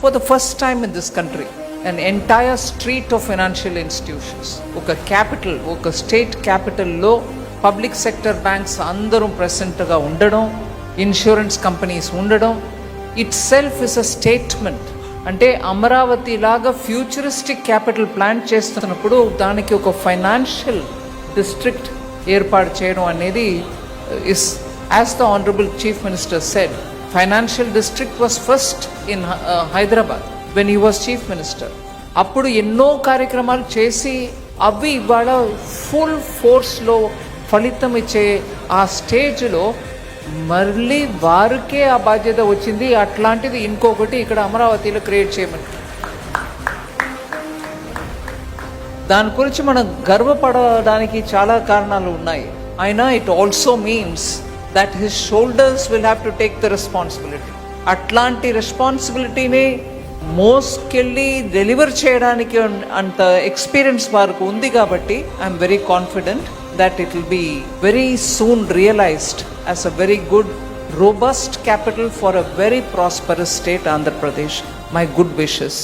For the first time in this country, an entire street of financial institutions, oka capital, oka state capital lo public sector banks andarum present ga undadam, insurance companies undadam itself is a statement. అంటే అమరావతి లాగా futuristic capital plan చేస్తున్నప్పుడు దానికి ఒక financial district ఏర్పాటు చేయడం అనేది is, as the honourable chief minister said, financial district was first in Hyderabad when he was chief minister. అప్పుడు ఎన్నో కార్యక్రమాలు చేసి అవి ఇవాళ ఫుల్ ఫోర్స్లో ఫలితం ఇచ్చే ఆ స్టేజ్లో మళ్ళీ వారికే ఆ బాధ్యత వచ్చింది. అట్లాంటిది ఇంకొకటి ఇక్కడ అమరావతిలో క్రియేట్ చేయమని, దాని గురించి మనం గర్వపడడానికి చాలా కారణాలు ఉన్నాయి. అయినా it also means that his shoulders will have to take the responsibility. అట్లాంటి రెస్పాన్సిబిలిటీని మోసుకెళ్ళి డెలివర్ చేయడానికి అంత ఎక్స్పీరియన్స్ వారికి ఉంది కాబట్టి I'm very confident that it will be very soon realized as a very good, robust capital for a very prosperous state, Andhra Pradesh. My good wishes.